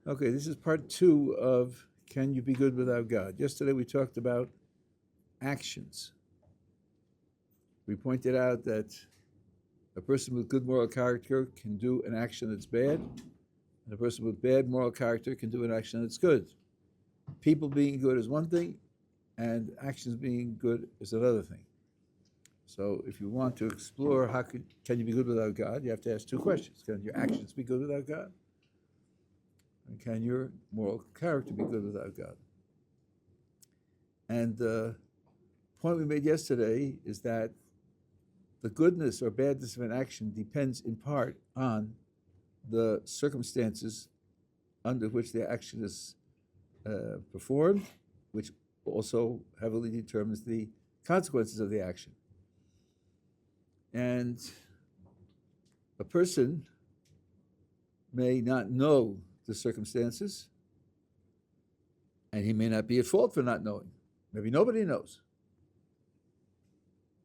Okay, this is part 2 of Can You Be Good Without God? Yesterday we talked about actions. We pointed out that a person with good moral character can do an action that's bad, and a person with bad moral character can do an action that's good. People being good is one thing, and actions being good is another thing. So if you want to explore can you be good without God, you have to ask two questions. Can your actions be good without God? And can your moral character be good without God? And the point we made yesterday is that the goodness or badness of an action depends in part on the circumstances under which the action is performed, which also heavily determines the consequences of the action. And a person may not know the circumstances, and he may not be at fault for not knowing. Maybe nobody knows.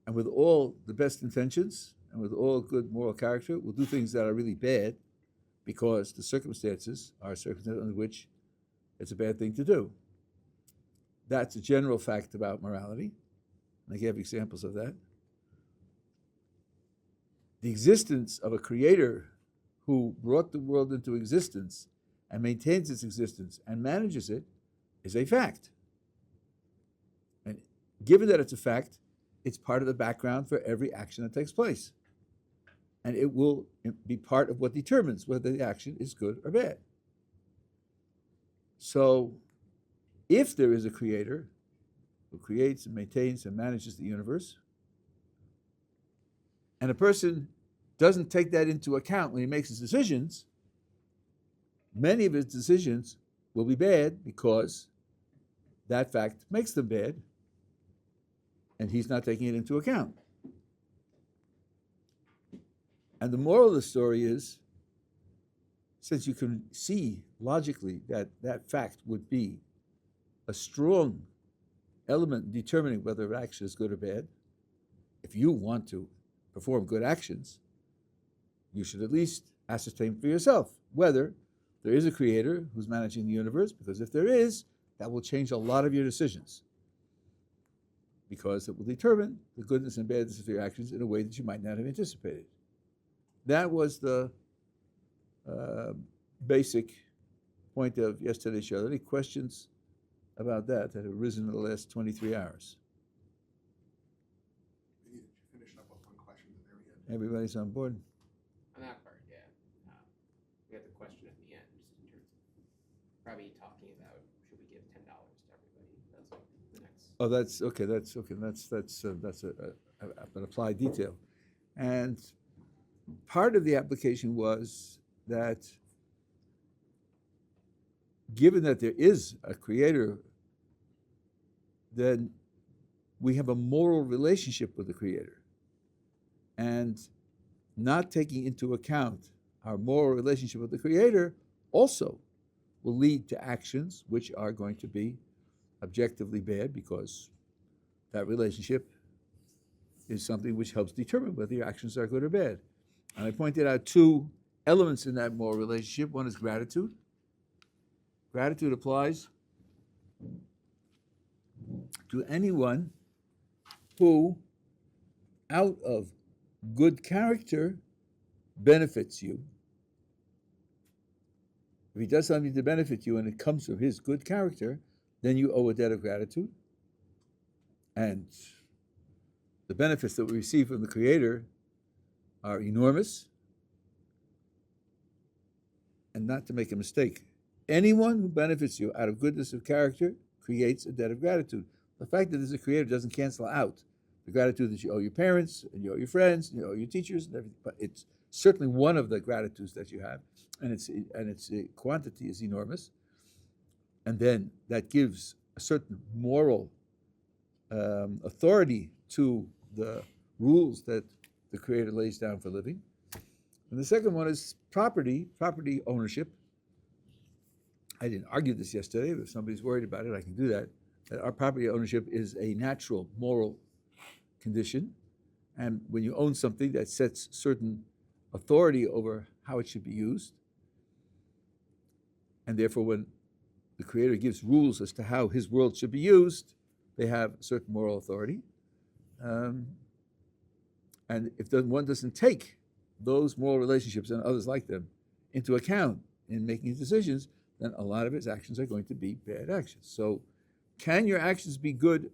And with all the best intentions and with all good moral character, will do things that are really bad because the circumstances are circumstances under which it's a bad thing to do. That's a general fact about morality. And I gave examples of that. The existence of a creator who brought the world into existence and maintains its existence and manages it is a fact. And given that it's a fact, it's part of the background for every action that takes place. And it will be part of what determines whether the action is good or bad. So, if there is a creator who creates and maintains and manages the universe, and a person doesn't take that into account when he makes his decisions, many of his decisions will be bad because that fact makes them bad, and he's not taking it into account. And the moral of the story is, since you can see logically that that fact would be a strong element in determining whether an action is good or bad, if you want to perform good actions, you should at least ascertain for yourself whether there is a creator who's managing the universe, because if there is, that will change a lot of your decisions, because it will determine the goodness and badness of your actions in a way that you might not have anticipated. That was the basic point of yesterday's show. Any questions about that have arisen in the last 23 hours? You finished up with one question at the very end. Everybody's on board? On that part, yeah. We have the question at the end, just in terms of Rabbi talking about should we give $10 to everybody? That's like the next. Oh, that's okay. That's an applied detail, and part of the application was that, given that there is a creator, then we have a moral relationship with the creator, and not taking into account our moral relationship with the creator also will lead to actions which are going to be objectively bad, because that relationship is something which helps determine whether your actions are good or bad. And I pointed out two elements in that moral relationship. One is gratitude. Gratitude applies to anyone who, out of good character, benefits you. If he does something to benefit you and it comes from his good character, then you owe a debt of gratitude. And the benefits that we receive from the Creator are enormous. And not to make a mistake, anyone who benefits you out of goodness of character creates a debt of gratitude. The fact that there's a Creator doesn't cancel out the gratitude that you owe your parents, and you owe your friends, and you owe your teachers, and everything. But it's certainly one of the gratitudes that you have, and its quantity is enormous. And then that gives a certain moral authority to the rules that the Creator lays down for living. And the second one is property ownership. I didn't argue this yesterday, but if somebody's worried about it, I can do that. That our property ownership is a natural moral condition. And when you own something, that sets certain authority over how it should be used. and therefore when the Creator gives rules as to how His world should be used, they have certain moral authority. And if one doesn't take those moral relationships and others like them into account in making decisions, then a lot of his actions are going to be bad actions. So can your actions be good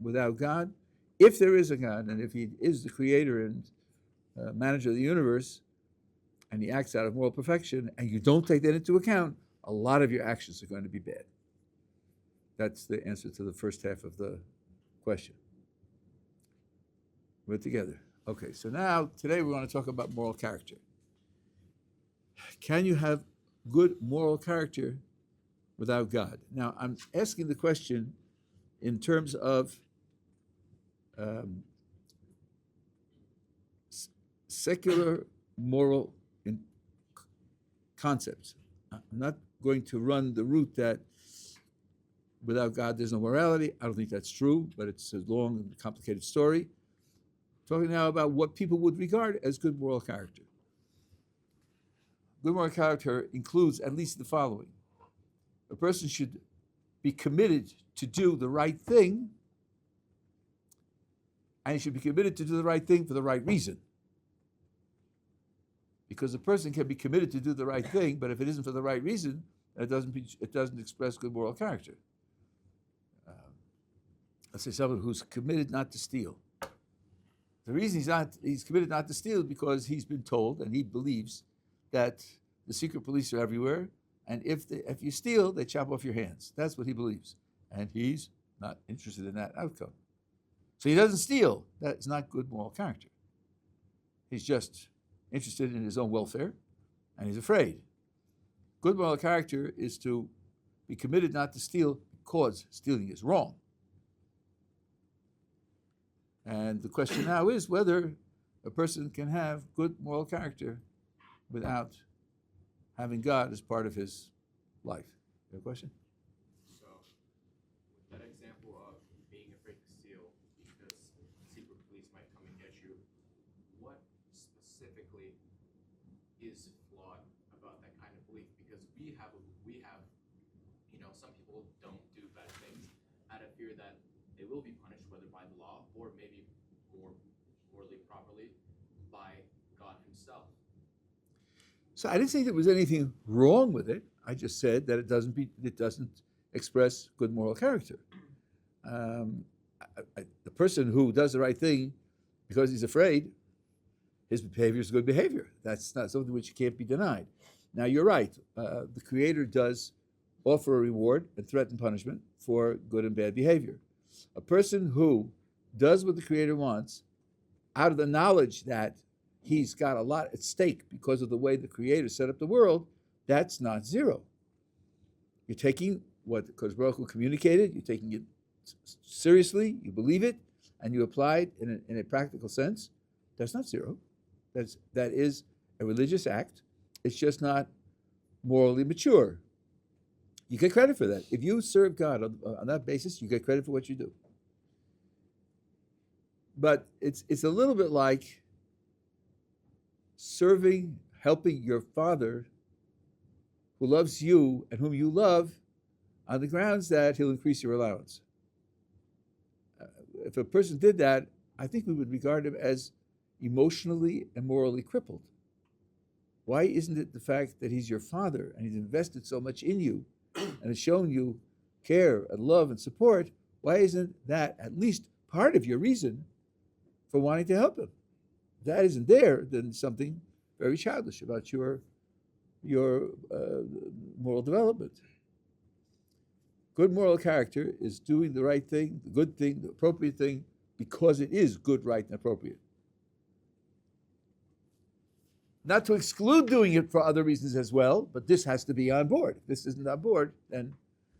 without God? If there is a God, and if He is the Creator and manager of the universe, and He acts out of moral perfection, and you don't take that into account, a lot of your actions are going to be bad. That's the answer to the first half of the question. We're together. Okay, so now, today we want to talk about moral character. Can you have good moral character without God? Now, I'm asking the question in terms of secular moral concepts. I'm not going to run the route that without God there's no morality. I don't think that's true, but it's a long and complicated story. Talking now about what people would regard as good moral character. Good moral character includes at least the following. A person should be committed to do the right thing, and he should be committed to do the right thing for the right reason. Because a person can be committed to do the right thing, but if it isn't for the right reason, it doesn't express good moral character. Let's say someone who's committed not to steal. The reason he's committed not to steal is because he's been told and he believes that the secret police are everywhere, and if you steal, they chop off your hands. That's what he believes, and he's not interested in that outcome. So he doesn't steal. That's not good moral character. He's just interested in his own welfare, and he's afraid. Good moral character is to be committed not to steal because stealing is wrong. And the question now is whether a person can have good moral character without having God as part of his life. You have a question? So, with that example of being afraid to steal because secret police might come and get you, what specifically is flawed about that kind of belief? Because we have, some people don't do bad things out of fear that they will be punished, whether by the law or maybe more properly by God Himself. So I didn't say there was anything wrong with it. I just said that it doesn't express good moral character. The person who does the right thing because he's afraid, his behavior is good behavior. That's not something which can't be denied. Now you're right. The Creator does offer a reward and threaten punishment for good and bad behavior. A person who does what the Creator wants out of the knowledge that he's got a lot at stake because of the way the Creator set up the world, that's not zero. You're taking what Baruch Hu communicated, you're taking it seriously, you believe it, and you apply it in a practical sense. That's not zero. That is a religious act. It's just not morally mature. You get credit for that. If you serve God on that basis, you get credit for what you do. But it's a little bit like helping your Father who loves you and whom you love on the grounds that He'll increase your allowance. If a person did that, I think we would regard him as emotionally and morally crippled. Why isn't it the fact that He's your Father and He's invested so much in you and has shown you care and love and support? Why isn't that at least part of your reason for wanting to help Him? If that isn't there, then something very childish about your moral development. Good moral character is doing the right thing, the good thing, the appropriate thing, because it is good, right, and appropriate. Not to exclude doing it for other reasons as well, but this has to be on board. If this isn't on board, then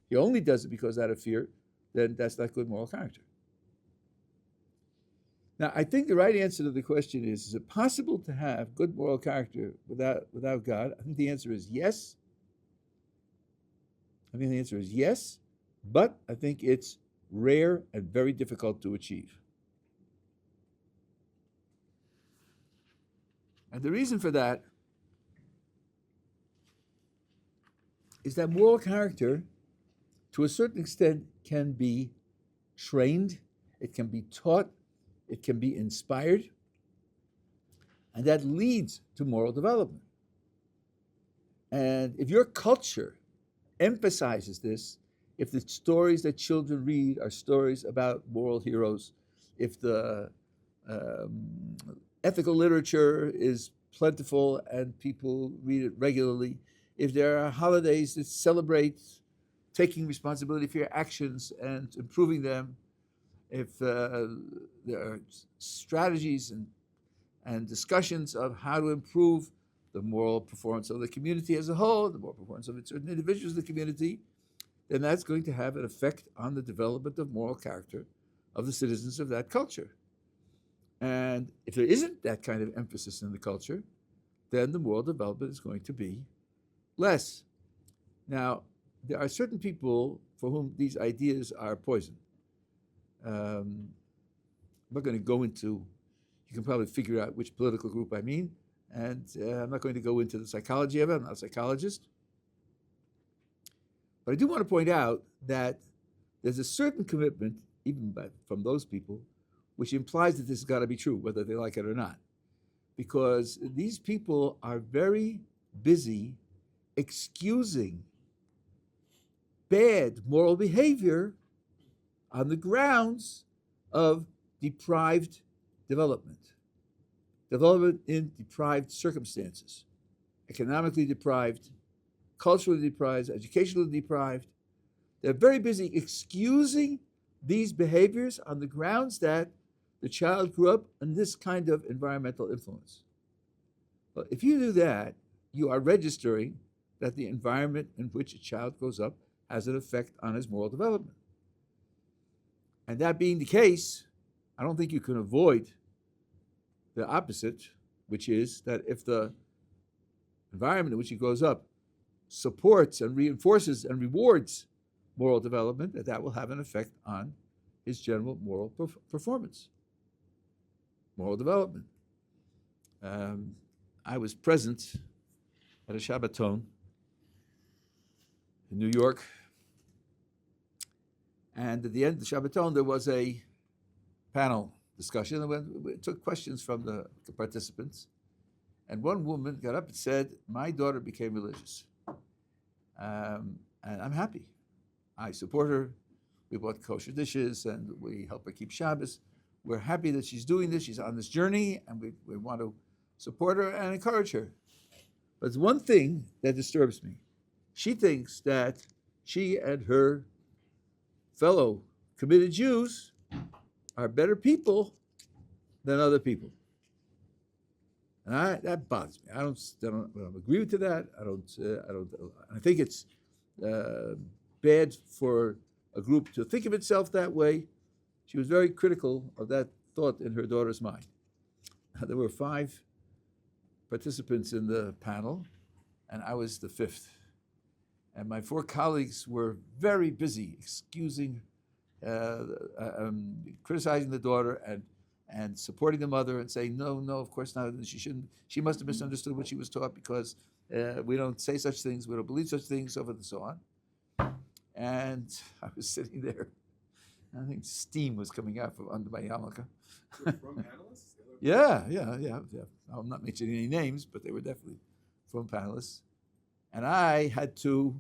he only does it because out of fear, then that's not good moral character. Now, I think the right answer to the question is it possible to have good moral character without God? I think the answer is yes. But I think it's rare and very difficult to achieve. And the reason for that is that moral character, to a certain extent, can be trained, it can be taught, it can be inspired, and that leads to moral development. And if your culture emphasizes this, if the stories that children read are stories about moral heroes, if the ethical literature is plentiful and people read it regularly, if there are holidays that celebrate taking responsibility for your actions and improving them, if there are strategies and discussions of how to improve the moral performance of the community as a whole, the moral performance of certain individuals in the community, then that's going to have an effect on the development of moral character of the citizens of that culture. And if there isn't that kind of emphasis in the culture, then the moral development is going to be less. Now, there are certain people for whom these ideas are poison. I'm not going to go into, you can probably figure out which political group I mean, and I'm not going to go into the psychology of it. I'm not a psychologist. But I do want to point out that there's a certain commitment, even from those people, which implies that this has got to be true, whether they like it or not. Because these people are very busy excusing bad moral behavior on the grounds of deprived development. Development in deprived circumstances, economically deprived, culturally deprived, educationally deprived. They're very busy excusing these behaviors on the grounds that the child grew up in this kind of environmental influence. Well, if you do that, you are registering that the environment in which a child grows up has an effect on his moral development. And that being the case, I don't think you can avoid the opposite, which is that if the environment in which he grows up supports and reinforces and rewards moral development, that will have an effect on his general moral performance, moral development. I was present at a Shabbaton in New York, and at the end of the Shabbaton, there was a panel discussion, and we took questions from the participants. And one woman got up and said, "My daughter became religious, and I'm happy. I support her. We bought kosher dishes, and we help her keep Shabbos. We're happy that she's doing this. She's on this journey, and we want to support her and encourage her. But there's one thing that disturbs me. She thinks that she and her fellow committed Jews are better people than other people." And that bothers me. I don't agree to that. I think it's bad for a group to think of itself that way. She was very critical of that thought in her daughter's mind. There were 5 participants in the panel, and I was the 5th. And my 4 colleagues were very busy excusing, criticizing the daughter and supporting the mother and saying, no, of course not, she shouldn't. She must have misunderstood what she was taught because we don't say such things, we don't believe such things, so forth and so on. And I was sitting there. I think steam was coming out from under my yarmulke. From panelists? Yeah. I'm not mentioning any names, but they were definitely from panelists. And I had to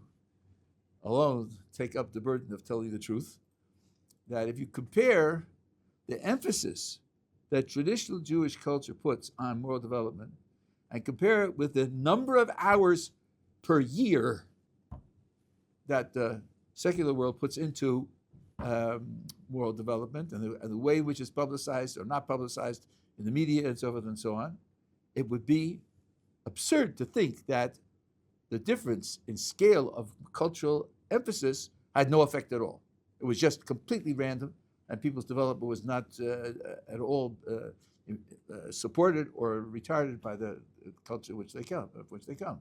alone take up the burden of telling the truth, that if you compare the emphasis that traditional Jewish culture puts on moral development and compare it with the number of hours per year that the secular world puts into moral development and the way in which it's publicized or not publicized in the media and so forth and so on, it would be absurd to think that the difference in scale of cultural emphasis had no effect at all. It was just completely random, and people's development was not at all supported or retarded by the culture of which they come.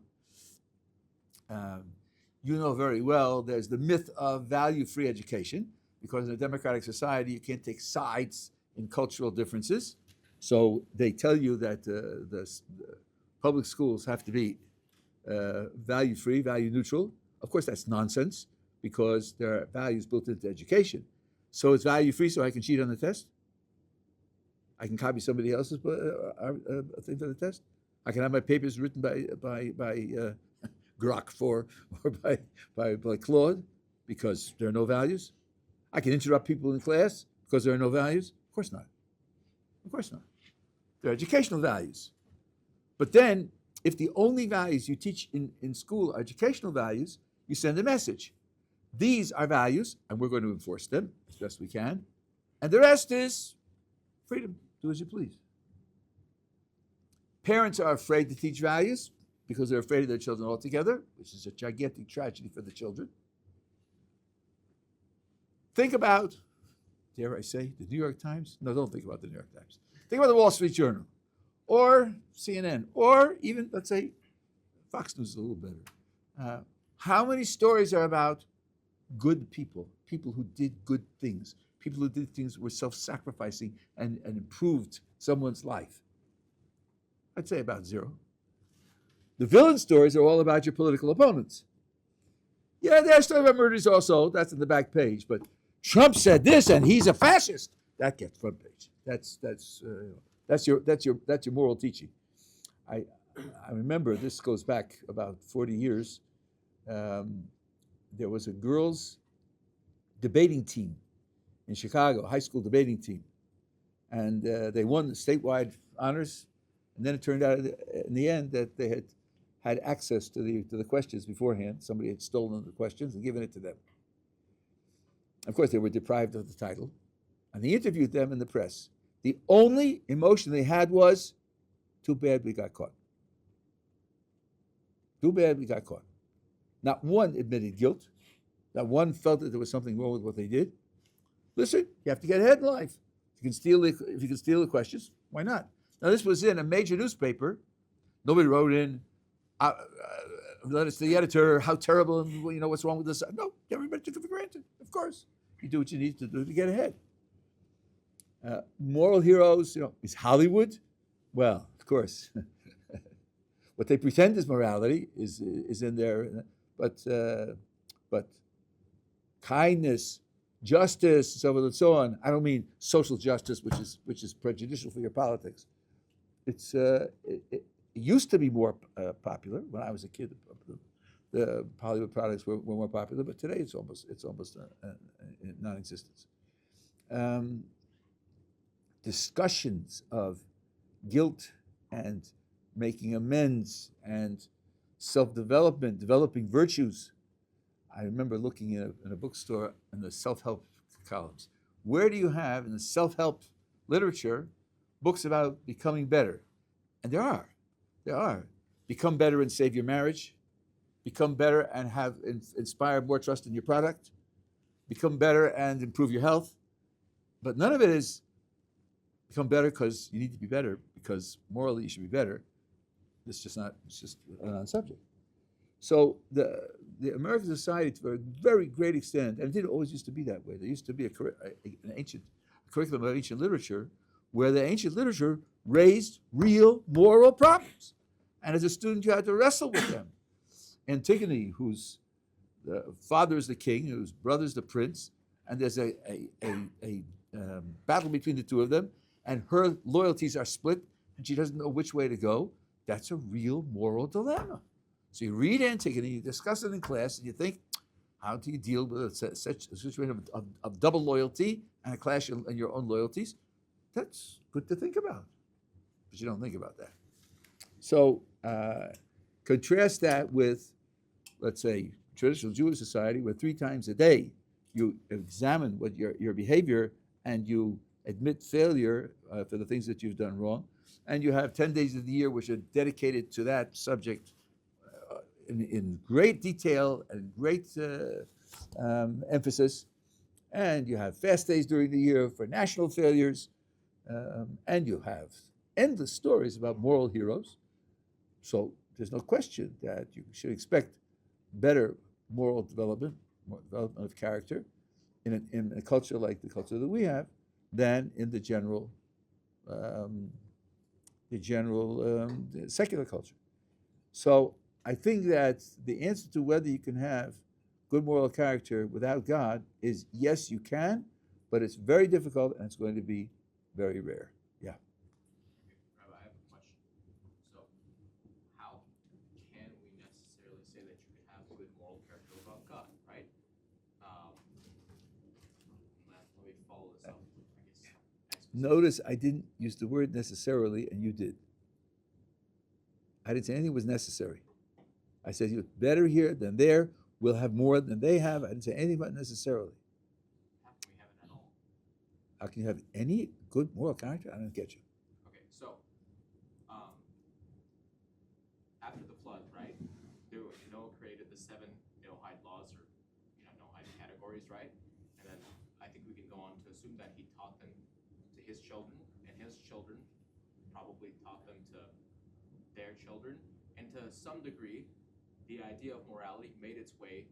You know very well there's the myth of value-free education, because in a democratic society you can't take sides in cultural differences. So they tell you that the public schools have to be value-free, value-neutral, Of course, that's nonsense because there are values built into education. So it's value free, so I can cheat on the test. I can copy somebody else's thing for the test. I can have my papers written by Grok 4 or by Claude because there are no values. I can interrupt people in class because there are no values. Of course not. Of course not. There are educational values. But then, if the only values you teach in school are educational values, you send a message. These are values, and we're going to enforce them as best we can. And the rest is freedom. Do as you please. Parents are afraid to teach values because they're afraid of their children altogether, which is a gigantic tragedy for the children. Think about, dare I say, the New York Times? No, don't think about the New York Times. Think about the Wall Street Journal, or CNN, or even, let's say, Fox News is a little better. How many stories are about good people, people who did good things, people who did things that were self-sacrificing and improved someone's life? I'd say about zero. The villain stories are all about your political opponents. Yeah, there's story about murders also. That's in the back page. But Trump said this, and he's a fascist. That gets front page. That's your moral teaching. I remember, this goes back about 40 years. There was a girls' debating team in Chicago, high school debating team, and they won the statewide honors. And then it turned out in the end that they had access to the questions beforehand. Somebody had stolen the questions and given it to them. Of course, they were deprived of the title. And they interviewed them in the press. The only emotion they had was, too bad we got caught. Too bad we got caught. Not one admitted guilt. Not one felt that there was something wrong with what they did. Listen, you have to get ahead in life. If you can steal the questions, why not? Now, this was in a major newspaper. Nobody wrote in, let us the editor, how terrible, and what's wrong with this. No, everybody took it for granted. Of course, you do what you need to do to get ahead. Moral heroes, is Hollywood? Well, of course. What they pretend is morality is in there, but kindness, justice, so on and so on. I don't mean social justice, which is prejudicial for your politics. It used to be more popular when I was a kid. The Hollywood products were more popular, but today it's almost non-existence. Discussions of guilt and making amends and self-development, developing virtues. I remember looking in a bookstore in the self-help columns. Where do you have in the self-help literature books about becoming better? And there are. Become better and save your marriage. Become better and inspire more trust in your product. Become better and improve your health. But none of it is become better because you need to be better, because morally you should be better. It's just a non-subject. So the American society, to a very great extent, and it didn't always used to be that way. There used to be an ancient curriculum of ancient literature where the ancient literature raised real moral problems. And as a student, you had to wrestle with them. Antigone, whose father is the king, whose brother is the prince, and there's a battle between the two of them, and her loyalties are split, and she doesn't know which way to go. That's a real moral dilemma. So you read Antigone, you discuss it in class, and you think, how do you deal with such a situation of double loyalty and a clash in your own loyalties? That's good to think about, but you don't think about that. So contrast that with, let's say, traditional Jewish society, where 3 times a day you examine what your behavior and you admit failure for the things that you've done wrong, and you have 10 days of the year which are dedicated to that subject in great detail and great emphasis, and you have fast days during the year for national failures, and you have endless stories about moral heroes. So there's no question that you should expect better moral development, more development of character in a culture like the culture that we have than in the general secular culture. So I think that the answer to whether you can have good moral character without God is yes, you can, but it's very difficult and it's going to be very rare. Yeah. Rabbi, I have a question. So, how can we necessarily say that you can have good moral character without God, right? Let me follow this up. I guess. Notice I didn't use the word necessarily, and you did. I didn't say anything was necessary. I said you're better here than there. We'll have more than they have. I didn't say anything about necessarily. How can we have it at all? How can you have any good moral character? I don't get you. Okay, so after the flood, right? Noah created the 7 Noahide laws, or Noahide categories, right? And then I think we can go on to assume that he taught them to his children, and his children probably taught them to their children, and to some degree, the idea of morality made its way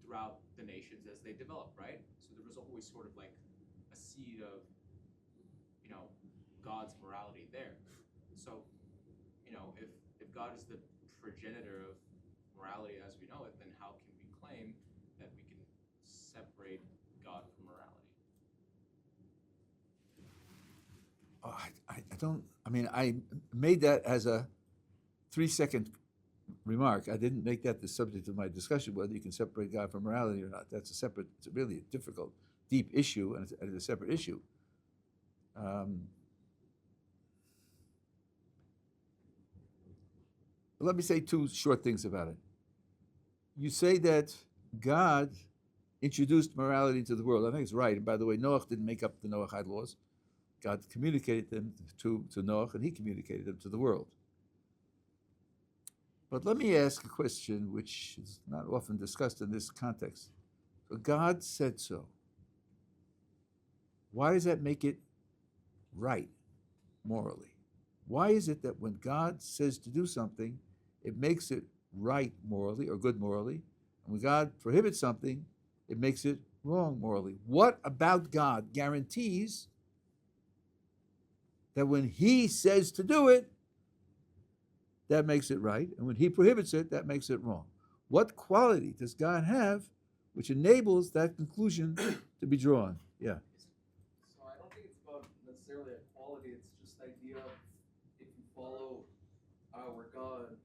throughout the nations as they developed, right? So there was always sort of like a seed of, God's morality there. So, if God is the progenitor of morality as we know it, then how can we claim that we can separate God from morality? I made that as a 3-second remark. I didn't make that the subject of my discussion, whether you can separate God from morality or not. It's really a difficult, deep issue, and it's a separate issue. Let me say 2 short things about it. You say that God introduced morality into the world. I think it's right. And by the way, Noah didn't make up the Noahide laws. God communicated them to Noah, and he communicated them to the world. But let me ask a question which is not often discussed in this context. So God said so. Why does that make it right morally? Why is it that when God says to do something, it makes it right morally or good morally, and when God prohibits something, it makes it wrong morally? What about God guarantees that when he says to do it, that makes it right, and when he prohibits it, that makes it wrong? What quality does God have which enables that conclusion to be drawn? Yeah. So I don't think it's about necessarily a quality. It's just the idea of if you follow our God,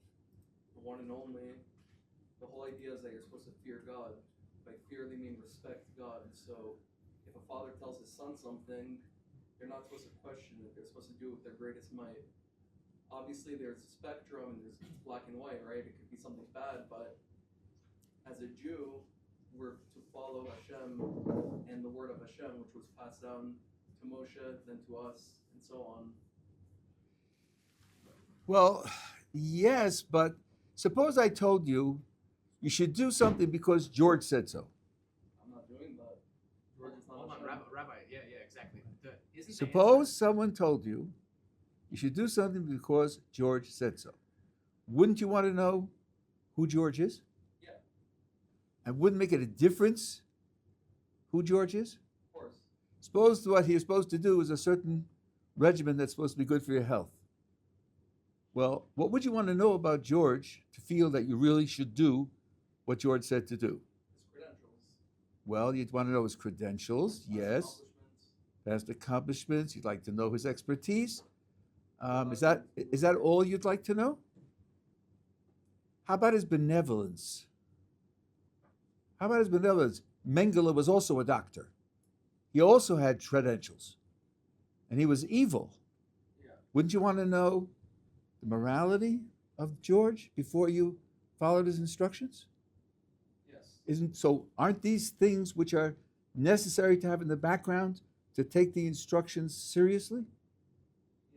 the one and only, the whole idea is that you're supposed to fear God. By fear, they mean respect God. So if a father tells his son something, they're not supposed to question it. They're supposed to do it with their greatest might. Obviously, there's a spectrum, and there's black and white, right? It could be something bad, but as a Jew, we're to follow Hashem and the word of Hashem, which was passed down to Moshe, then to us, and so on. Well, yes, but suppose I told you you should do something because George said so. I'm not doing that. George is not Hold on, Hashem. Rabbi. Yeah, exactly. Isn't Suppose someone told you you should do something because George said so. Wouldn't you want to know who George is? Yeah. And wouldn't make it a difference who George is? Of course. Suppose what he is supposed to do is a certain regimen that's supposed to be good for your health. Well, what would you want to know about George to feel that you really should do what George said to do? His credentials. Well, you'd want to know his credentials, yes. Past accomplishments. You'd like to know his expertise. Is that all you'd like to know? How about his benevolence? Mengele was also a doctor. He also had credentials. And he was evil. Yeah. Wouldn't you want to know the morality of George before you followed his instructions? Yes. Aren't these things which are necessary to have in the background to take the instructions seriously?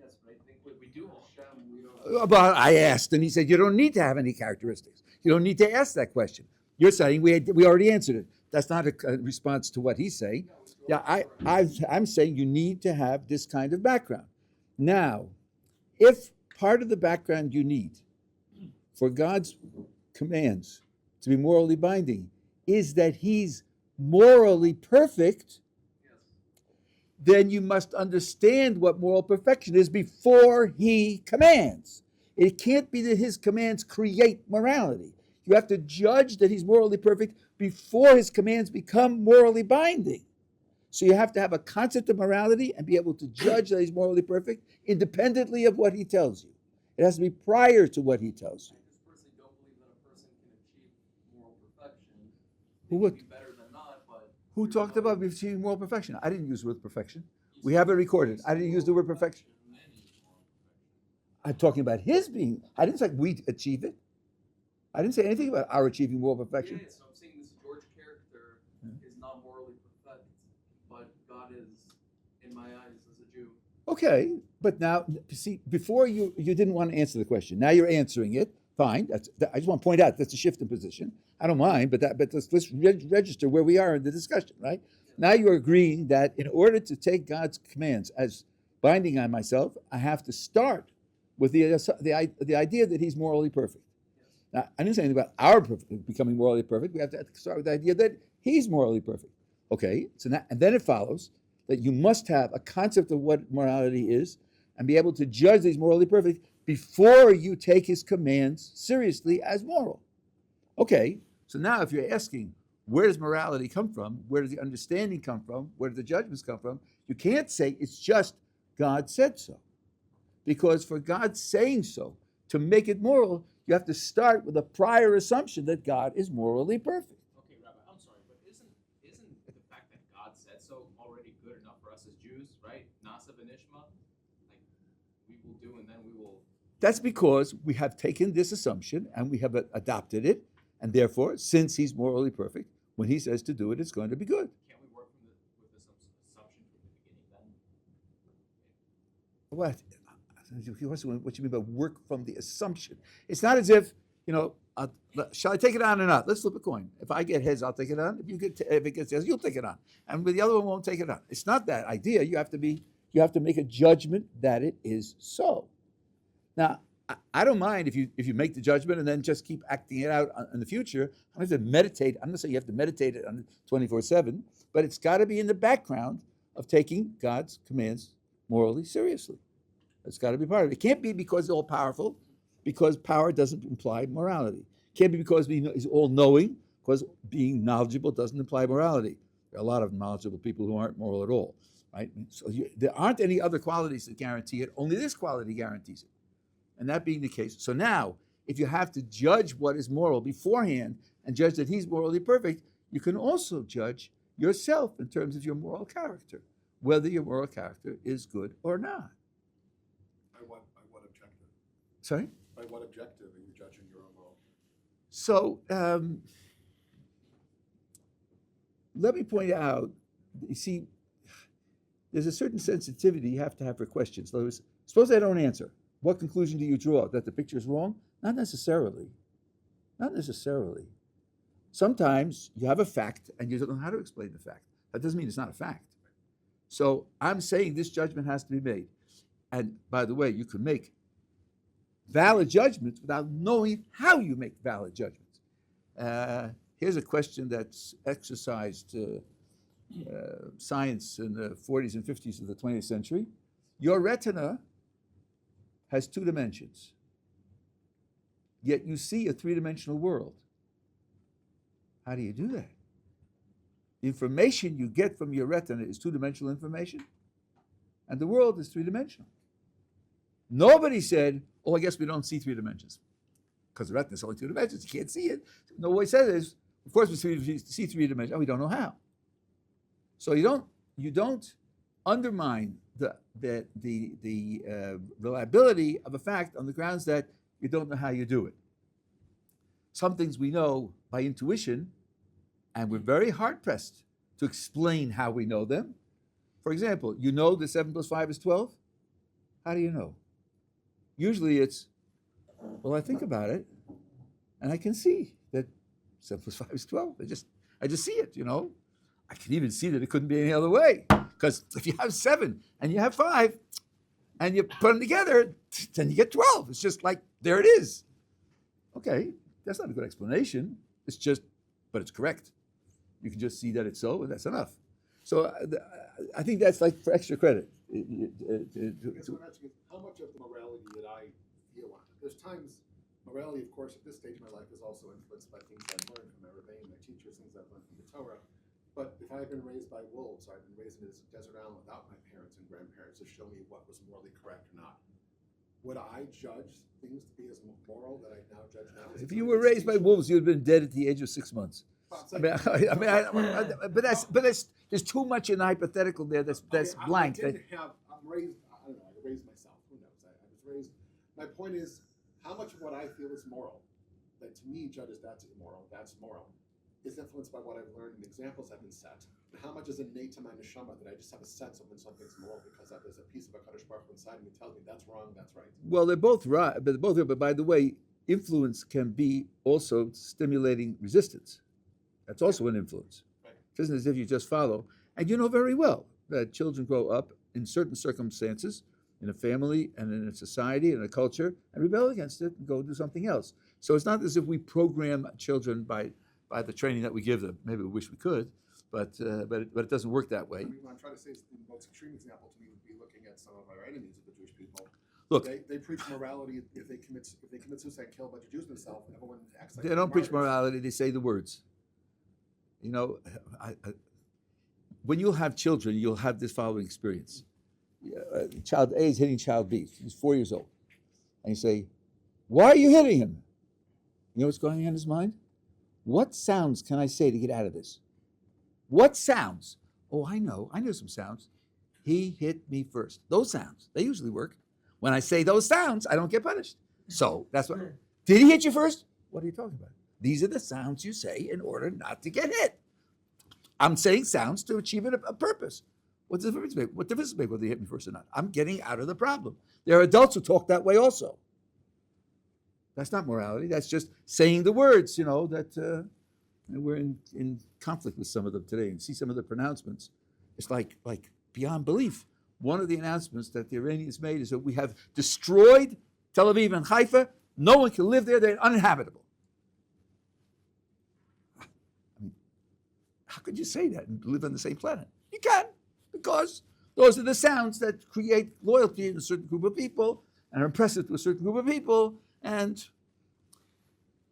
Yes, but I think with We do all. Hashem, we don't. But I asked, and he said, you don't need to have any characteristics. You don't need to ask that question. You're saying we already answered it. That's not a response to what he's saying. Yeah, I'm saying you need to have this kind of background. Now, if part of the background you need for God's commands to be morally binding is that he's morally perfect, then you must understand what moral perfection is before he commands. It can't be that his commands create morality. You have to judge that he's morally perfect before his commands become morally binding. So you have to have a concept of morality and be able to judge that he's morally perfect independently of what he tells you. It has to be prior to what he tells you. I just personally don't believe that a person can achieve moral perfection. Who It would? could be better than not, but Who talked about achieving moral perfection? I didn't use the word perfection. We have it recorded. I didn't use the word perfection. I'm talking about his being. I didn't say we achieve it. I didn't say anything about our achieving moral perfection. Yeah, so I'm saying this George character is not morally perfect, but God is, in my eyes, as a Jew. Okay, but now, see, before you didn't want to answer the question. Now you're answering it. Fine. I just want to point out that's a shift in position. I don't mind, but let's register where we are in the discussion, right? Now you're agreeing that in order to take God's commands as binding on myself, I have to start with the idea that he's morally perfect. Now, I didn't say anything about our becoming morally perfect. We have to start with the idea that he's morally perfect. Okay, so now, and then it follows that you must have a concept of what morality is and be able to judge that he's morally perfect before you take his commands seriously as moral. Okay, so now if you're asking, where does morality come from? Where does the understanding come from? Where do the judgments come from? You can't say it's just God said so. Because for God saying so, to make it moral, you have to start with a prior assumption that God is morally perfect. Okay, Rabbi, I'm sorry, but isn't the fact that God said so already good enough for us as Jews, right? Nasa v'nishma, like we will do, and then we will. That's because we have taken this assumption and we have adopted it, and therefore, since he's morally perfect, when he says to do it, it's going to be good. Can't we work with this assumption from the beginning then? What? What you mean by work from the assumption? It's not as if, shall I take it on or not? Let's flip a coin. If I get heads, I'll take it on. If it gets heads, you'll take it on. And the other one won't take it on. It's not that idea. You have to make a judgment that it is so. Now, I don't mind if you make the judgment and then just keep acting it out in the future. I don't have to meditate. I'm not saying you have to meditate it on 24/7, but it's got to be in the background of taking God's commands morally seriously. It's got to be part of it. It can't be because he's all powerful, because power doesn't imply morality. It can't be because he's all knowing, because being knowledgeable doesn't imply morality. There are a lot of knowledgeable people who aren't moral at all, right? So there aren't any other qualities that guarantee it. Only this quality guarantees it. And that being the case. So now, if you have to judge what is moral beforehand and judge that he's morally perfect, you can also judge yourself in terms of your moral character, whether your moral character is good or not. By what objective? Sorry? By what objective are you judging your own moral? So let me point out, you see, there's a certain sensitivity you have to have for questions. In other words, suppose I don't answer. What conclusion do you draw? That the picture is wrong? Not necessarily. Not necessarily. Sometimes you have a fact and you don't know how to explain the fact. That doesn't mean it's not a fact. So I'm saying this judgment has to be made. And by the way, you can make valid judgments without knowing how you make valid judgments. Here's a question that's exercised science in the 40s and 50s of the 20th century. Your retina has 2 dimensions, yet you see a 3-dimensional world. How do you do that? The information you get from your retina is 2-dimensional information, and the world is 3-dimensional. Nobody said, I guess we don't see 3 dimensions, because the retina is only 2 dimensions. You can't see it. Nobody said is, of course we see 3 dimensions, and we don't know how. So you don't undermine the reliability of a fact on the grounds that you don't know how you do it. Some things we know by intuition, and we're very hard-pressed to explain how we know them. For example, you know that 7 plus 5 is 12? How do you know? Usually it's, I think about it, and I can see that 7 plus 5 is 12. I just see it, I can even see that it couldn't be any other way. Because if you have 7 and you have 5, and you put them together, then you get 12. It's just like, there it is. Okay, that's not a good explanation. It's just, but it's correct. You can just see that it's so, and that's enough. So I think that's like for extra credit. I guess what I'm asking is, how much of the morality that I There's times, morality, of course, at this stage of my life is also influenced by things I've learned from my Rabbi and my teachers, things I've learned from the Torah. But if I've been raised by wolves, I've been raised in a desert island without my parents and grandparents to show me what was morally correct or not. Would I judge things to be as moral that I now judge now? If you were raised by wolves, you'd have been dead at the age of 6 months. But there's too much in the hypothetical there. That's blank. I'm raised. I don't know. I raised myself. Who knows? I was raised. My point is, how much of what I feel is moral, that to me judges that's immoral, that's moral, is influenced by what I've learned and the examples I've been set. And how much is innate to my neshama that I just have a sense of when something's moral because there's a piece of a Kadosh Baruch Hu inside me tells me that's wrong, that's right. Well, they're both right, but by the way, influence can be also stimulating resistance. That's also an influence. Right. It isn't as if you just follow. And you know very well that children grow up in certain circumstances, in a family and in a society and a culture, and rebel against it and go do something else. So it's not as if we program children by the training that we give them. Maybe we wish we could, but it doesn't work that way. I mean, what I'm trying to say is the most extreme example to me would be looking at some of our enemies of the Jewish people. Look, they preach morality. If they commit suicide and kill a bunch of Jews themselves, everyone acts like they don't preach martyrs. morality, they say the words. You know, when you'll have children, you'll have this following experience. Child A is hitting child B. He's 4 years old. And you say, why are you hitting him? You know what's going on in his mind? What sounds can I say to get out of this? What sounds? Oh, I know some sounds. He hit me first. Those sounds, they usually work. When I say those sounds, I don't get punished. So that's what. Did he hit you first? What are you talking about? These are the sounds you say in order not to get hit. I'm saying sounds to achieve a purpose. What difference does it make? What difference does it make whether he hit me first or not? I'm getting out of the problem. There are adults who talk that way also. That's not morality. That's just saying the words, that we're in conflict with some of them today and see some of the pronouncements. It's like beyond belief. One of the announcements that the Iranians made is that we have destroyed Tel Aviv and Haifa. No one can live there. They're uninhabitable. I mean, how could you say that and live on the same planet? You can, because those are the sounds that create loyalty in a certain group of people and are impressive to a certain group of people. And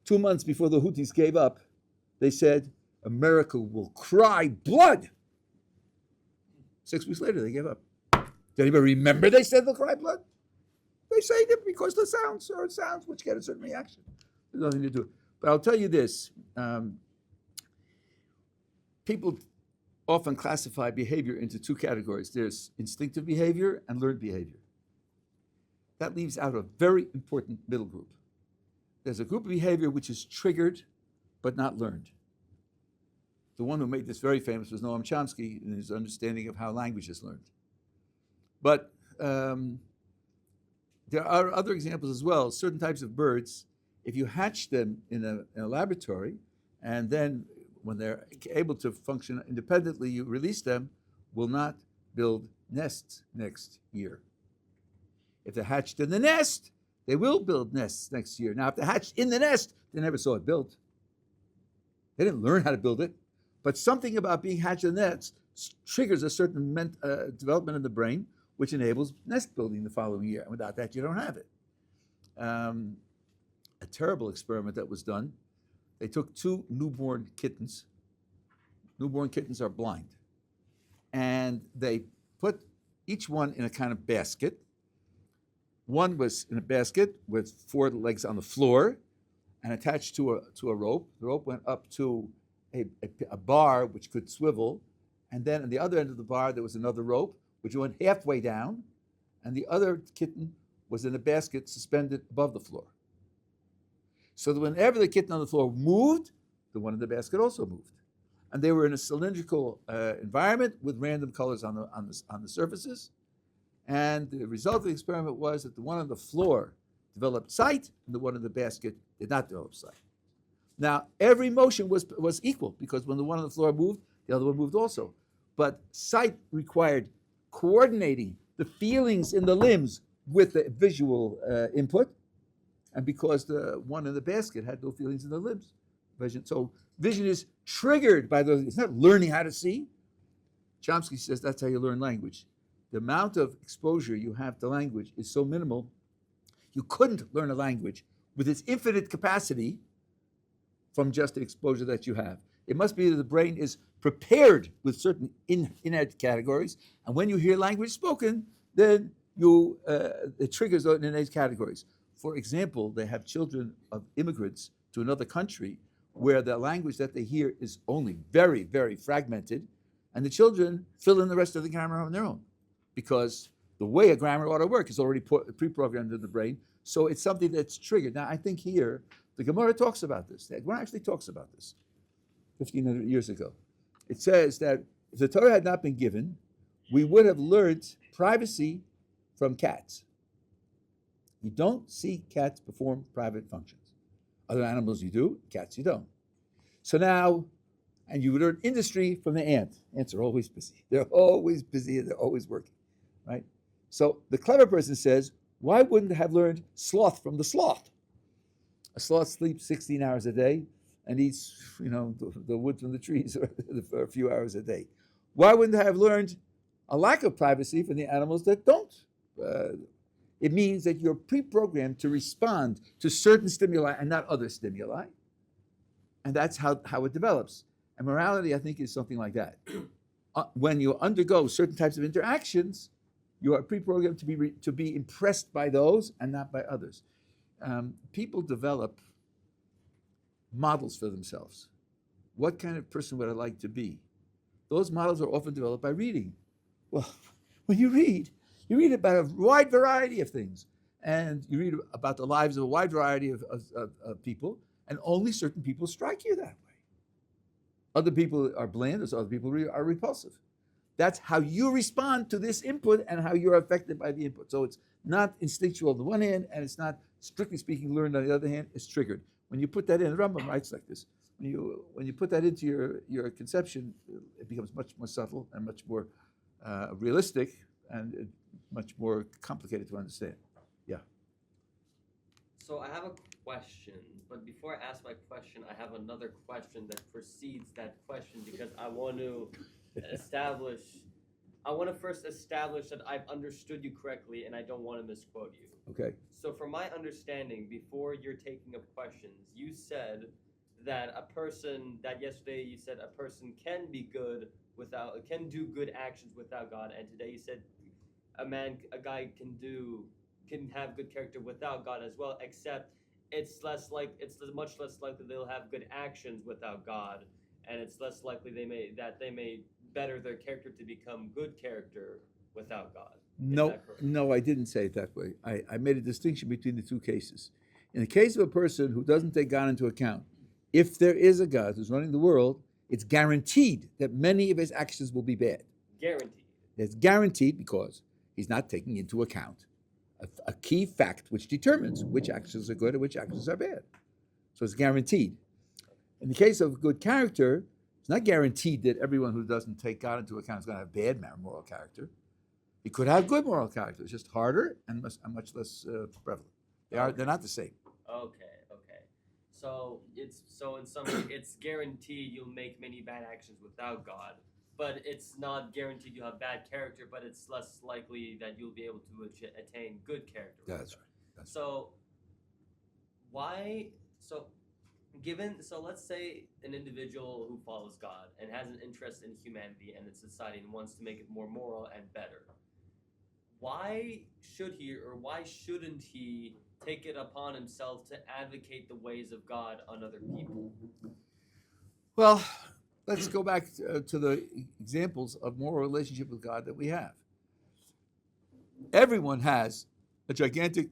2 months before the Houthis gave up, they said, America will cry blood. 6 weeks later, they gave up. Does anybody remember they said they'll cry blood? They say it because the sounds are sounds which get a certain reaction. There's nothing to do. But I'll tell you this. People often classify behavior into two categories. There's instinctive behavior and learned behavior. That leaves out a very important middle group. There's a group of behavior which is triggered but not learned. The one who made this very famous was Noam Chomsky in his understanding of how language is learned. But there are other examples as well. Certain types of birds, if you hatch them in a laboratory, and then when they're able to function independently, you release them, will not build nests next year. If they're hatched in the nest, they will build nests next year. Now, if they're hatched in the nest, they never saw it built. They didn't learn how to build it. But something about being hatched in the nest triggers a certain development in the brain, which enables nest building the following year. And without that, you don't have it. A terrible experiment that was done. They took 2 newborn kittens. Newborn kittens are blind. And they put each one in a kind of basket. One was in a basket with 4 legs on the floor and attached to a rope. The rope went up to a bar which could swivel. And then on the other end of the bar, there was another rope which went halfway down. And the other kitten was in a basket suspended above the floor. So that whenever the kitten on the floor moved, the one in the basket also moved. And they were in a cylindrical environment with random colors on the surfaces. And the result of the experiment was that the one on the floor developed sight, and the one in the basket did not develop sight. Now, every motion was equal, because when the one on the floor moved, the other one moved also. But sight required coordinating the feelings in the limbs with the visual input, and because the one in the basket had no feelings in the limbs. So vision is triggered by those. It's not learning how to see. Chomsky says that's how you learn language. The amount of exposure you have to language is so minimal, You couldn't learn a language with its infinite capacity from just the exposure that you have. It must be that the brain is prepared with certain innate categories, and when you hear language spoken, then it triggers those innate categories. For example, they have children of immigrants to another country where the language that they hear is only very, very fragmented, and the children fill in the rest of the grammar on their own, because the way a grammar ought to work is already pre-programmed in the brain, so it's something that's triggered. Now, I think here, the Gemara talks about this. The Gemara actually talks about this 1,500 years ago. It says that if the Torah had not been given, we would have learned privacy from cats. You don't see cats perform private functions. Other animals you do, cats you don't. So now, and you would learn industry from the ant. Ants are always busy. They're always busy and they're always working, right? So the clever person says, why wouldn't they have learned sloth from the sloth? A sloth sleeps 16 hours a day and eats, the wood from the trees for a few hours a day. Why wouldn't they have learned a lack of privacy from the animals that don't? It means that you're pre-programmed to respond to certain stimuli and not other stimuli. And that's how it develops. And morality, I think, is something like that. When you undergo certain types of interactions, you are pre-programmed to be impressed by those and not by others. People develop models for themselves. What kind of person would I like to be? Those models are often developed by reading. Well, when you read about a wide variety of things, and you read about the lives of a wide variety of people, and only certain people strike you that way. Other people are bland, so other people are repulsive. That's how you respond to this input and how you're affected by the input. So it's not instinctual on the one hand, and it's not, strictly speaking, learned on the other hand. It's triggered. When you put that in, the Rambam writes like this. When you put that into your conception, it becomes much more subtle and much more realistic and much more complicated to understand. Yeah. So I have a question, but before I ask my question, I have another question that precedes that question because I want to first establish that I've understood you correctly and I don't want to misquote you. Okay. So from my understanding, before you're taking up questions, you said that yesterday you said a person can do good actions without God, and today you said a guy can have good character without God as well, except it's much less likely they'll have good actions without God, and it's less likely they may better their character to become good character without God. No, I didn't say it that way. I made a distinction between the two cases. In the case of a person who doesn't take God into account, if there is a God who's running the world, it's guaranteed that many of his actions will be bad. Guaranteed. It's guaranteed because he's not taking into account a key fact which determines which actions are good and which actions are bad. So it's guaranteed. In the case of good character, it's not guaranteed that everyone who doesn't take God into account is going to have bad moral character. He could have good moral character. It's just harder and much less prevalent. They're not the same. Okay. So in summary, it's guaranteed you'll make many bad actions without God, but it's not guaranteed you'll have bad character, but it's less likely that you'll be able to attain good character. That's right. So let's say an individual who follows God and has an interest in humanity and in society and wants to make it more moral and better. Why should he or why shouldn't he take it upon himself to advocate the ways of God on other people? Well, let's go back to the examples of moral relationship with God that we have. Everyone has a gigantic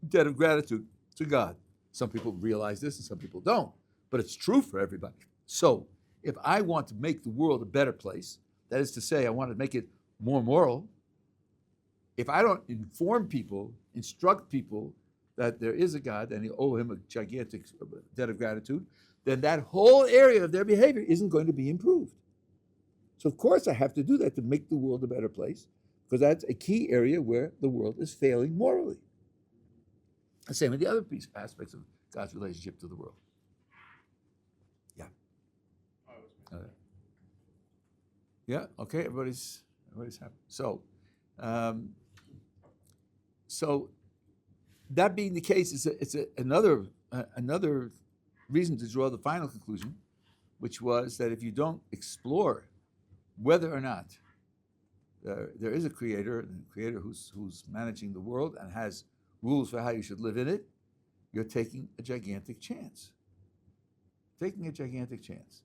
debt of gratitude to God. Some people realize this and some people don't, but it's true for everybody. So if I want to make the world a better place, that is to say, I want to make it more moral, if I don't instruct people that there is a God and you owe him a gigantic debt of gratitude, then that whole area of their behavior isn't going to be improved. So of course I have to do that to make the world a better place, because that's a key area where the world is failing morally. The same with the other aspects of God's relationship to the world. Yeah. Yeah. Okay. Everybody's happy. So that being the case, another reason to draw the final conclusion, which was that if you don't explore whether or not there is a creator who's managing the world and has rules for how you should live in it, you're taking a gigantic chance. Taking a gigantic chance.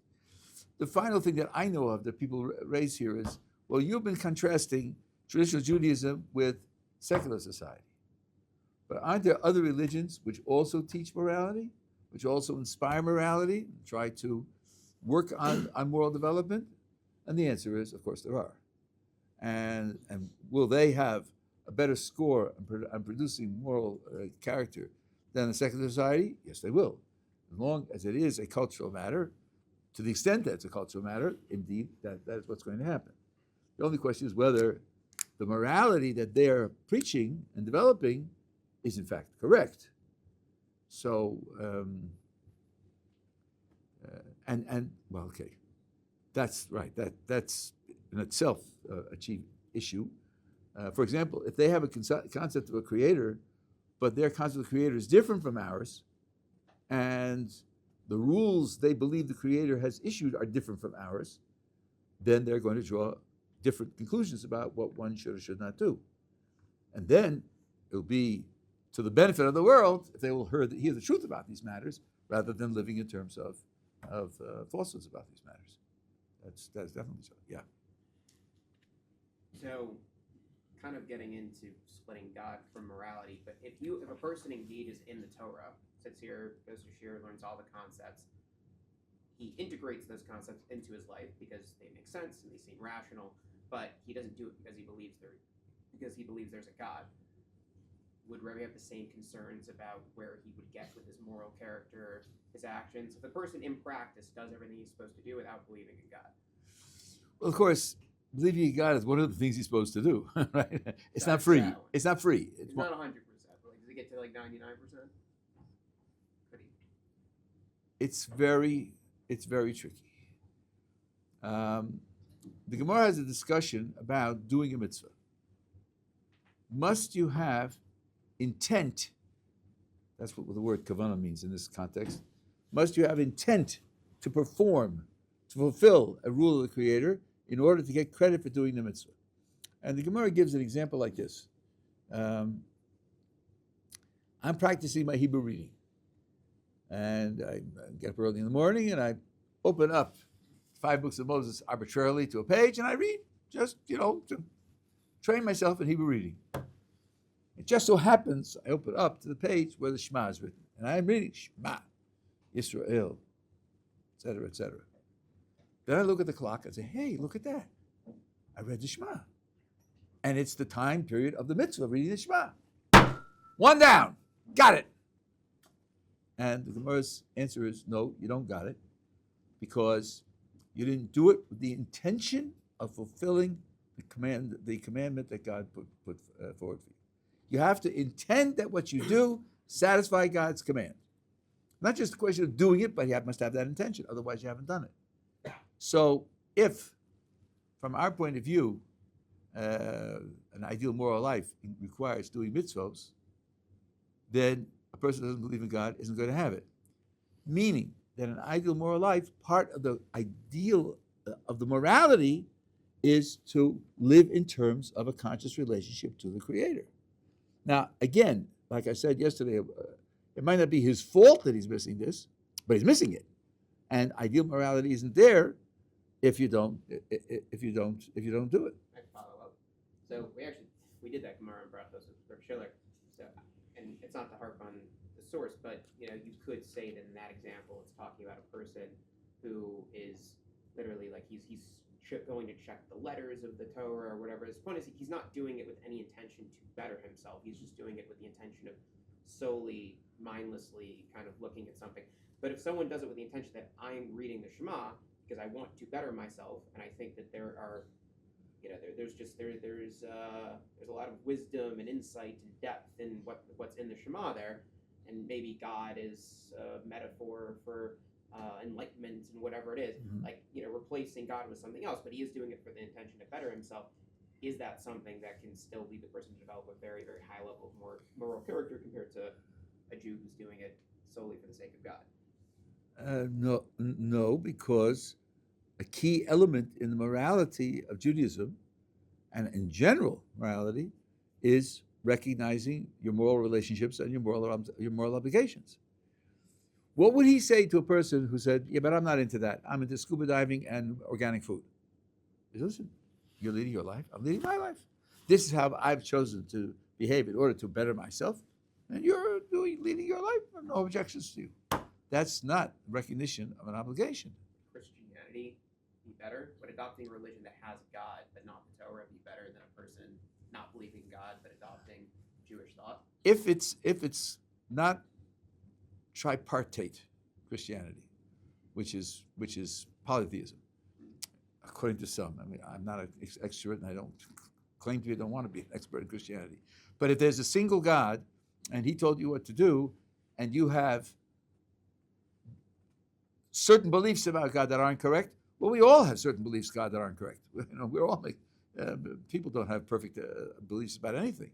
The final thing that I know of that people raise here is, well, you've been contrasting traditional Judaism with secular society. But aren't there other religions which also teach morality, which also inspire morality, and try to work on moral development? And the answer is, of course, there are. And will they have a better score on producing moral character than the secular society? Yes, they will. As long as it is a cultural matter, to the extent that it's a cultural matter, indeed, that is what's going to happen. The only question is whether the morality that they're preaching and developing is in fact correct. So, well, okay, that's right. That's in itself a chief issue. For example, if they have a concept of a creator, but their concept of a creator is different from ours, and the rules they believe the creator has issued are different from ours, then they're going to draw different conclusions about what one should or should not do. And then it'll be to the benefit of the world if they will hear the truth about these matters rather than living in terms of falsehoods about these matters. That's definitely so, yeah. So, kind of getting into splitting God from morality, but if a person indeed is in the Torah, sits here, goes to shir, learns all the concepts, he integrates those concepts into his life because they make sense and they seem rational, but he doesn't do it because he believes there's a God. Would Rabbi have the same concerns about where he would get with his moral character, his actions, if the person in practice does everything he's supposed to do without believing in God? Well, of course, believing in God is one of the things he's supposed to do, right? It's not free. It's not free. It's not 100%, but does it get to 99%? It's very tricky. The Gemara has a discussion about doing a mitzvah. Must you have intent? That's what the word kavanah means in this context. Must you have intent to perform, to fulfill a rule of the Creator in order to get credit for doing the mitzvah? And the Gemara gives an example like this. I'm practicing my Hebrew reading. And I get up early in the morning and I open up 5 books of Moses arbitrarily to a page and I read, just, to train myself in Hebrew reading. It just so happens I open up to the page where the Shema is written. And I'm reading Shema, Yisrael, etc., etc. Then I look at the clock and say, hey, look at that. I read the Shema. And it's the time period of the mitzvah of reading the Shema. 1 down. Got it. And the Gemara's answer is, no, you don't got it, because you didn't do it with the intention of fulfilling the commandment that God put forward for you. You have to intend that what you do satisfy God's command. Not just a question of doing it, but you must have that intention. Otherwise, you haven't done it. So if, from our point of view, an ideal moral life requires doing mitzvos, then a person who doesn't believe in God isn't going to have it. Meaning that an ideal moral life, part of the ideal of the morality is to live in terms of a conscious relationship to the Creator. Now, again, like I said yesterday, it might not be his fault that he's missing this, but he's missing it. And ideal morality isn't there if you don't do it. I follow up. So we did that Gemara and brought those with Rabbi Schiller. So, and it's not to harp on the source, but you could say that in that example, it's talking about a person who is literally like he's going to check the letters of the Torah or whatever. His point is he's not doing it with any intention to better himself. He's just doing it with the intention of solely, mindlessly kind of looking at something. But if someone does it with the intention that I'm reading the Shema because I want to better myself, and I think that there are, there's a lot of wisdom and insight and depth in what's in the Shema there, and maybe God is a metaphor for enlightenment and whatever it is, replacing God with something else, but he is doing it for the intention to better himself. is that something that can still lead the person to develop a very, very high level of moral character compared to a Jew who's doing it solely for the sake of God? No, because a key element in the morality of Judaism, and in general morality, is recognizing your moral relationships and your moral obligations. What would he say to a person who said, "Yeah, but I'm not into that. I'm into scuba diving and organic food"? He says, "Listen, you're leading your life. I'm leading my life. This is how I've chosen to behave in order to better myself, and you're leading your life. I have no objections to you." That's not recognition of an obligation. Christianity be better? Would adopting a religion that has God but not the Torah be better than a person not believing God but adopting Jewish thought? If it's not tripartite Christianity, which is polytheism, according to some. I mean, I'm not an expert, and I don't claim to be. I don't want to be an expert in Christianity. But if there's a single God, and He told you what to do, and you have certain beliefs about God that aren't correct, well, we all have certain beliefs, God, that aren't correct. We're all people don't have perfect beliefs about anything.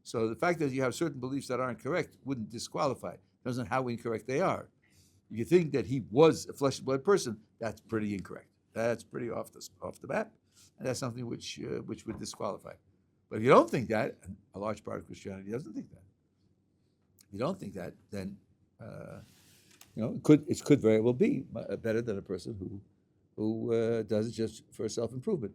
So the fact that you have certain beliefs that aren't correct wouldn't disqualify. Depends on how incorrect they are. If you think that He was a flesh and blood person, that's pretty incorrect. That's pretty off the bat, and that's something which would disqualify. But if you don't think that, and a large part of Christianity doesn't think that, if you don't think that, then it could very well be better than a person who does it just for self-improvement.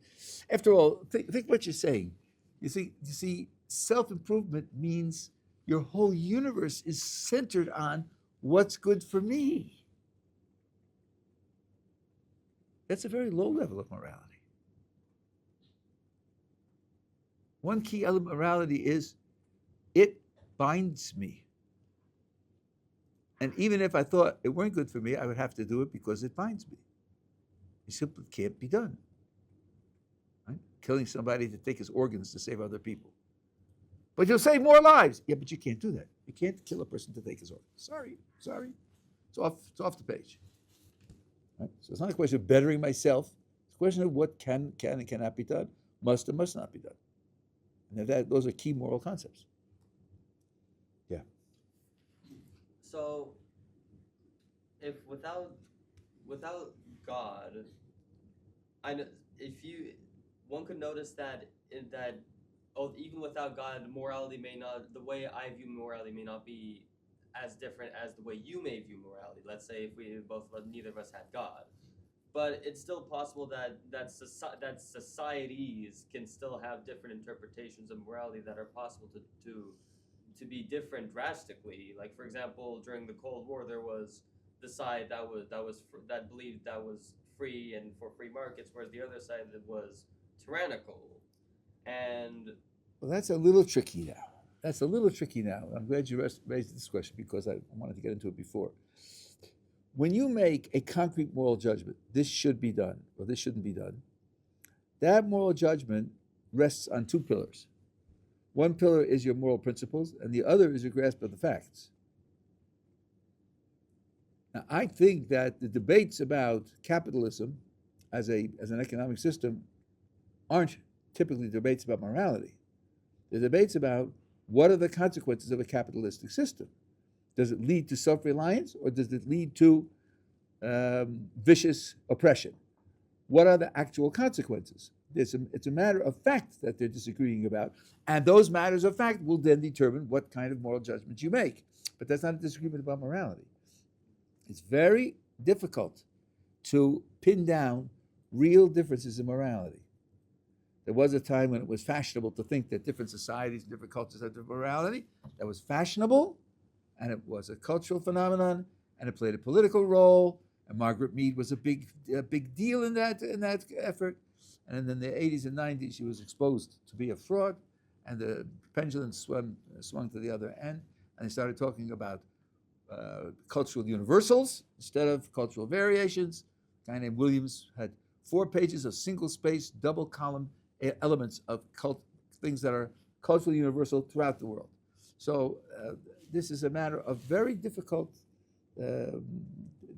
After all, think what you're saying. You see, self-improvement means your whole universe is centered on what's good for me. That's a very low level of morality. One key element of morality is it binds me. And even if I thought it weren't good for me, I would have to do it because it binds me. It simply can't be done. Right? Killing somebody to take his organs to save other people. But you'll save more lives. Yeah, but you can't do that. You can't kill a person to take his organs. Sorry. It's off the page. Right? So it's not a question of bettering myself. It's a question of what can and cannot be done, must and must not be done. And those are key moral concepts. Yeah. So, if without God, one could notice that even without God, the way I view morality may not be as different as the way you may view morality. Let's say if neither of us had God, but it's still possible that societies can still have different interpretations of morality that are possible to be different drastically. Like, for example, during the Cold War, there was the side that believed that was free and for free markets, whereas the other side that was tyrannical. And well, that's a little tricky now. I'm glad you raised this question because I wanted to get into it before. When you make a concrete moral judgment, this should be done or this shouldn't be done, that moral judgment rests on two pillars. One pillar is your moral principles, and the other is your grasp of the facts. Now, I think that the debates about capitalism as an economic system aren't typically debates about morality. They're debates about what are the consequences of a capitalistic system. Does it lead to self-reliance or does it lead to vicious oppression? What are the actual consequences? It's a matter of fact that they're disagreeing about, and those matters of fact will then determine what kind of moral judgments you make. But that's not a disagreement about morality. It's very difficult to pin down real differences in morality. There was a time when it was fashionable to think that different societies and different cultures had different morality. That was fashionable, and it was a cultural phenomenon, and it played a political role. And Margaret Mead was a big deal in that effort. And then in the 80s and 90s, she was exposed to be a fraud, and the pendulum swung to the other end, and they started talking about cultural universals instead of cultural variations. A guy named Williams had 4 pages of single-spaced, double-column elements of things that are culturally universal throughout the world. So this is a matter of very difficult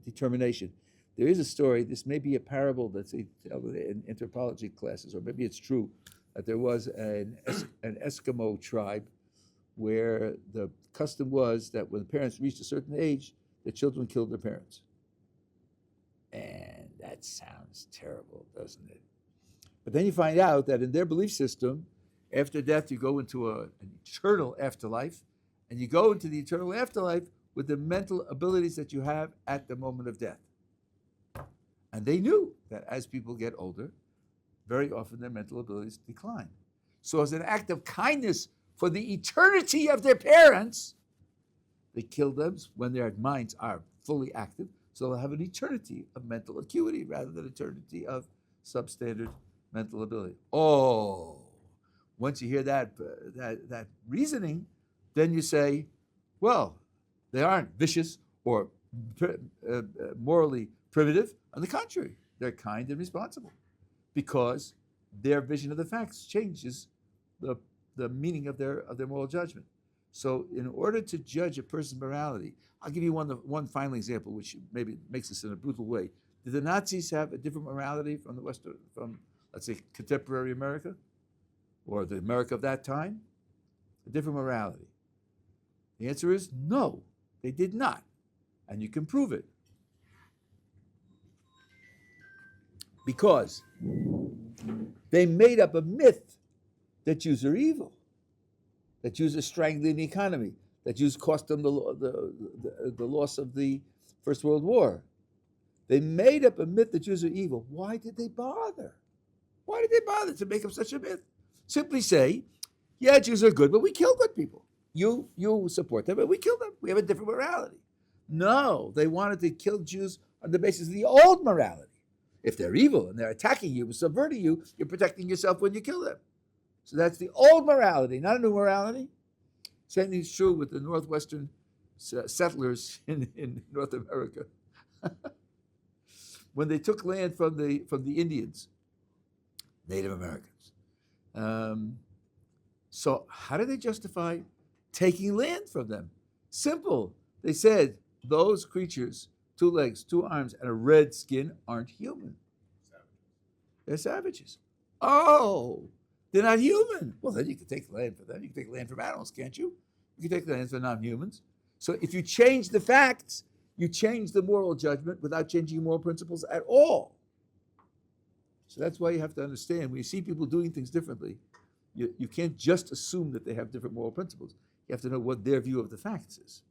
determination. There is a story, this may be a parable that they tell in anthropology classes, or maybe it's true, that there was an Eskimo tribe where the custom was that when the parents reached a certain age, the children killed their parents. And that sounds terrible, doesn't it? But then you find out that in their belief system, after death, you go into an eternal afterlife, and you go into the eternal afterlife with the mental abilities that you have at the moment of death. And they knew that as people get older, very often their mental abilities decline. So as an act of kindness for the eternity of their parents, they kill them when their minds are fully active, so they'll have an eternity of mental acuity rather than eternity of substandard mental ability. Oh, once you hear that reasoning, then you say, well, they aren't vicious or morally primitive. On the contrary, they're kind and responsible because their vision of the facts changes the meaning of their moral judgment. So in order to judge a person's morality, I'll give you one final example, which maybe makes this in a brutal way. Did the Nazis have a different morality from let's say, contemporary America, or the America of that time? A different morality. The answer is no, they did not. And you can prove it. Because they made up a myth that Jews are evil, that Jews are strangling the economy, that Jews cost them the loss of the First World War. They made up a myth that Jews are evil. Why did they bother? Why did they bother to make up such a myth? Simply say, yeah, Jews are good, but we kill good people. You support them, but we kill them. We have a different morality. No, they wanted to kill Jews on the basis of the old morality. If they're evil and they're attacking you, subverting you, you're protecting yourself when you kill them. So that's the old morality, not a new morality. Same thing is true with the northwestern settlers in North America. When they took land from the Indians, Native Americans. So how did they justify taking land from them? Simple. They said, those creatures, 2 legs, 2 arms, and a red skin aren't human. They're savages. Oh, they're not human. Well, then you can take land from them. You can take land from animals, can't you? You can take land from non-humans. So if you change the facts, you change the moral judgment without changing moral principles at all. So that's why you have to understand, when you see people doing things differently, you can't just assume that they have different moral principles. You have to know what their view of the facts is.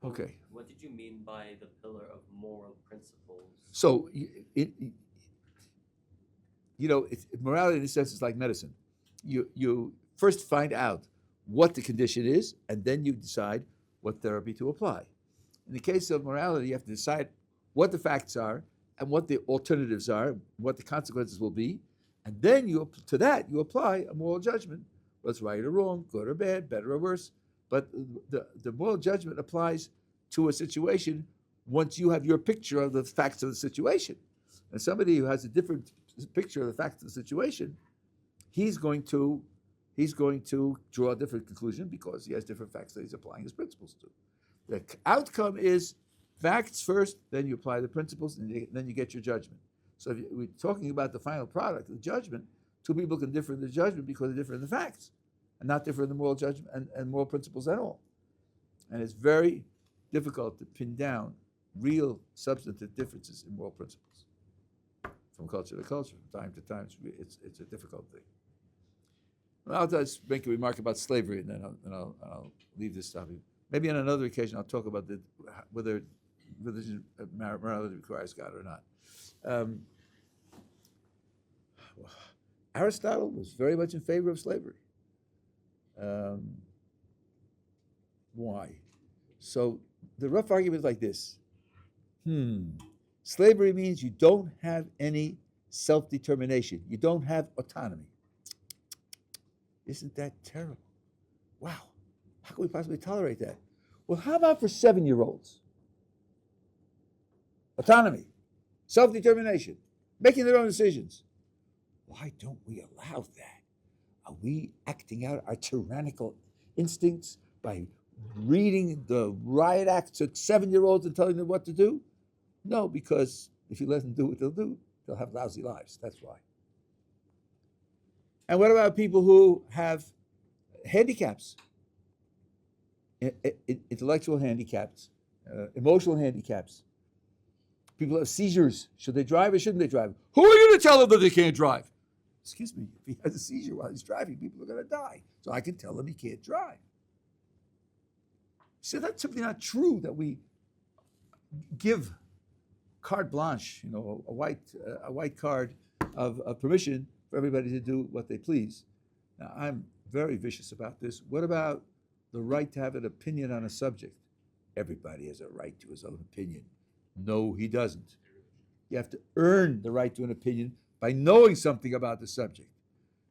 Okay. What did you mean by the pillar of moral principles? So, morality in a sense is like medicine. You first find out what the condition is, and then you decide what therapy to apply. In the case of morality, you have to decide what the facts are and what the alternatives are, what the consequences will be, and then you apply a moral judgment, whether it's right or wrong, good or bad, better or worse. But the moral judgment applies to a situation once you have your picture of the facts of the situation. And somebody who has a different picture of the facts of the situation, he's going to draw a different conclusion because he has different facts that he's applying his principles to. The outcome is facts first, then you apply the principles, and then you get your judgment. So if we're talking about the final product, the judgment, 2 people can differ in the judgment because they're different in the facts, and not differ in the moral judgment and moral principles at all. And it's very difficult to pin down real substantive differences in moral principles from culture to culture, from time to time. It's a difficult thing. Well, I'll just make a remark about slavery, and then I'll leave this topic. Maybe on another occasion I'll talk about whether religion, morality requires God or not. Aristotle was very much in favor of slavery. Why? So the rough argument is like this. Slavery means you don't have any self-determination. You don't have autonomy. Isn't that terrible? Wow. How can we possibly tolerate that? Well, how about for 7-year-olds? Autonomy, self-determination, making their own decisions. Why don't we allow that? Are we acting out our tyrannical instincts by reading the riot act to 7-year-olds and telling them what to do? No, because if you let them do what they'll do, they'll have lousy lives. That's why. And what about people who have handicaps? Intellectual handicaps, emotional handicaps. People have seizures. Should they drive or shouldn't they drive? Who are you to tell them that they can't drive? Excuse me, if he has a seizure while he's driving, people are going to die. So I can tell him he can't drive. So that's simply not true that we give carte blanche, a white card of permission for everybody to do what they please. Now, I'm very vicious about this. What about the right to have an opinion on a subject? Everybody has a right to his own opinion. No, he doesn't. You have to earn the right to an opinion by knowing something about the subject.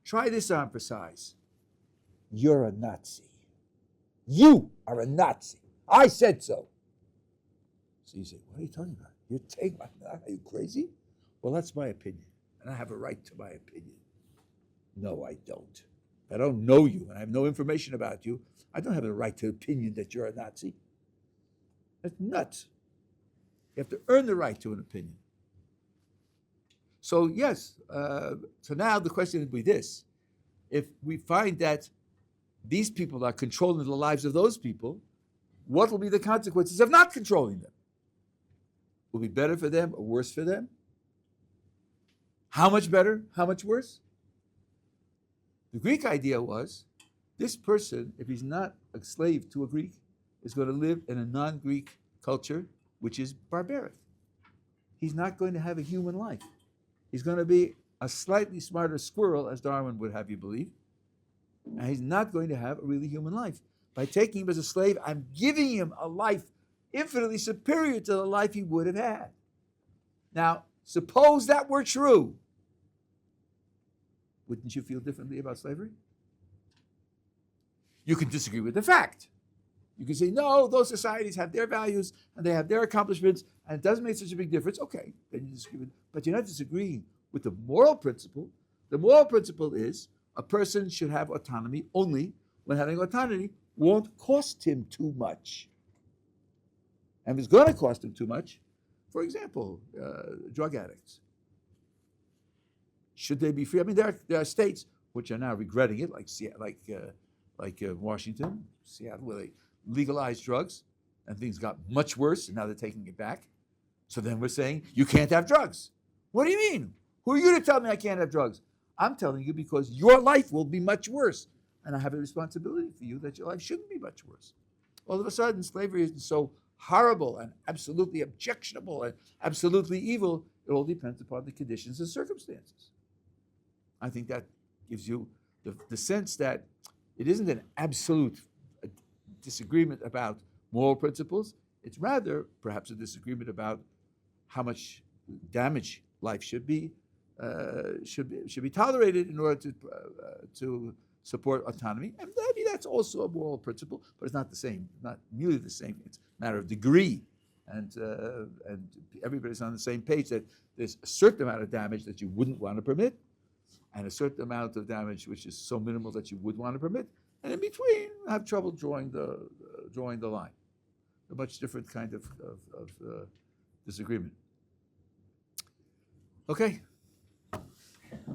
Try this on for size. You're a Nazi. You are a Nazi. I said so. So you say, what are you talking about? You're taking my, are you crazy? Well, that's my opinion, and I have a right to my opinion. No, I don't. If I don't know you, and I have no information about you, I don't have the right to opinion that you're a Nazi. That's nuts. You have to earn the right to an opinion. So yes, so now the question would be this. If we find that these people are controlling the lives of those people, what will be the consequences of not controlling them? Will it be better for them or worse for them? How much better? How much worse? The Greek idea was, this person, if he's not a slave to a Greek, is going to live in a non-Greek culture, which is barbaric. He's not going to have a human life. He's going to be a slightly smarter squirrel, as Darwin would have you believe, and he's not going to have a really human life. By taking him as a slave, I'm giving him a life infinitely superior to the life he would have had. Now, suppose that were true. Wouldn't you feel differently about slavery? You can disagree with the fact. You can say, no, those societies have their values and they have their accomplishments, and it doesn't make such a big difference. Okay, then you disagree with it. But you're not disagreeing with the moral principle. The moral principle is a person should have autonomy only when having autonomy won't cost him too much. And if it's going to cost him too much, for example, drug addicts, should they be free? I mean, there are states which are now regretting it, like Washington, Seattle, where they legalized drugs, and things got much worse, and now they're taking it back. So then we're saying, you can't have drugs. What do you mean? Who are you to tell me I can't have drugs? I'm telling you because your life will be much worse, and I have a responsibility for you that your life shouldn't be much worse. All of a sudden, slavery isn't so horrible and absolutely objectionable and absolutely evil. It all depends upon the conditions and circumstances. I think that gives you the sense that it isn't an absolute disagreement about moral principles. It's rather perhaps a disagreement about how much damage life should be tolerated in order to support autonomy. And maybe that's also a moral principle, but it's not the same, not nearly the same. It's a matter of degree, and everybody's on the same page that there's a certain amount of damage that you wouldn't want to permit, and a certain amount of damage which is so minimal that you would want to permit, and in between, have trouble drawing the line. A much different kind of disagreement. Okay.